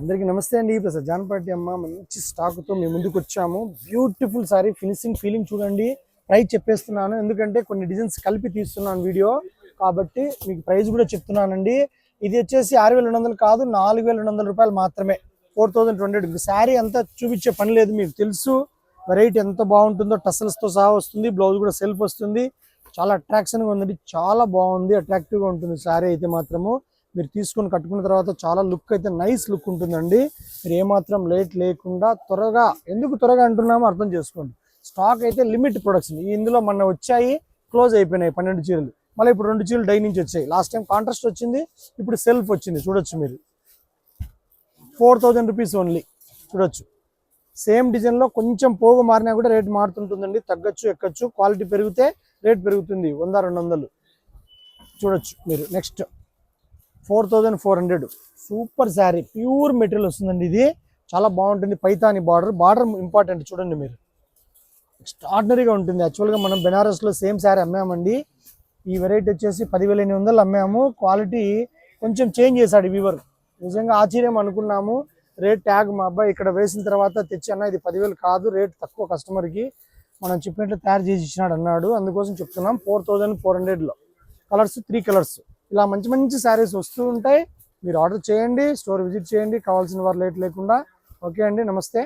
అందరికీ నమస్తే అండి. ప్రసాద్ జాన్పాటి అమ్మ మంచి స్టాక్తో మేము ముందుకు వచ్చాము. బ్యూటిఫుల్ సారీ, ఫినిషింగ్ ఫీలింగ్ చూడండి. ప్రైస్ చెప్పేస్తున్నాను ఎందుకంటే కొన్ని డిజైన్స్ కలిపి తీస్తున్నాను వీడియో కాబట్టి మీకు ప్రైస్ కూడా చెప్తున్నానండి. ఇది వచ్చేసి 6,200 కాదు, 4,200 రూపాయలు మాత్రమే. 4,200. శారీ అంతా చూపించే పని లేదు, మీకు తెలుసు వెరైటీ ఎంత బాగుంటుందో. టసల్స్తో సహా వస్తుంది, బ్లౌజ్ కూడా సెల్ఫ్ వస్తుంది. చాలా అట్రాక్షన్గా ఉందండి, చాలా బాగుంది, అట్రాక్టివ్గా ఉంటుంది శారీ అయితే మాత్రము. మీరు తీసుకొని కట్టుకున్న తర్వాత చాలా లుక్ అయితే నైస్ లుక్ ఉంటుందండి. మీరు ఏమాత్రం లేట్ లేకుండా త్వరగా, ఎందుకు త్వరగా అంటున్నామో అర్థం చేసుకోండి. స్టాక్ అయితే లిమిట్ ప్రొడక్షన్. ఇందులో మొన్న వచ్చాయి, క్లోజ్ అయిపోయినాయి 12 చీరలు. మళ్ళీ ఇప్పుడు 2 చీరలు డై నుంచి వచ్చాయి. లాస్ట్ టైం కాంట్రాస్ట్ వచ్చింది, ఇప్పుడు సెల్ఫ్ వచ్చింది. చూడొచ్చు మీరు, 4,000 రూపీస్ ఓన్లీ. చూడొచ్చు, సేమ్ డిజైన్లో కొంచెం పోగు మారినా కూడా రేట్ మారుతుంటుందండి. తగ్గచ్చు ఎక్కచ్చు, క్వాలిటీ పెరిగితే రేట్ పెరుగుతుంది. 100-200 చూడొచ్చు మీరు. Next 4,400 super sari, pure material వస్తుందండి. ఇది చాలా బాగుంటుంది. Paithani border important. చూడండి మీరు, ఎక్స్ట్రాడినరీగా ఉంటుంది. యాక్చువల్గా మనం బెనారస్లో సేమ్ శారీ అమ్మామండి. ఈ వెరైటీ వచ్చేసి 10,800 అమ్మాము. క్వాలిటీ కొంచెం చేంజ్ చేశాడు వీవర్. నిజంగా ఆశ్చర్యం అనుకున్నాము. రేట్ ట్యాగ్ మా అబ్బాయి ఇక్కడ వేసిన తర్వాత తెచ్చి, అన్న ఇది 10,000 కాదు, రేట్ తక్కువ, కస్టమర్కి మనం చెప్పినట్లు తయారు చేసి ఇచ్చినాడు అన్నాడు. అందుకోసం చెప్తున్నాం. 4,400లో కలర్స్, 3 కలర్స్. ఇలా మంచి మంచి శారీస్ వస్తూ ఉంటాయి. మీరు ఆర్డర్ చేయండి, స్టోర్ విజిట్ చేయండి, కావాల్సిన వారు లేట్ లేకుండా. ఓకే అండి, నమస్తే.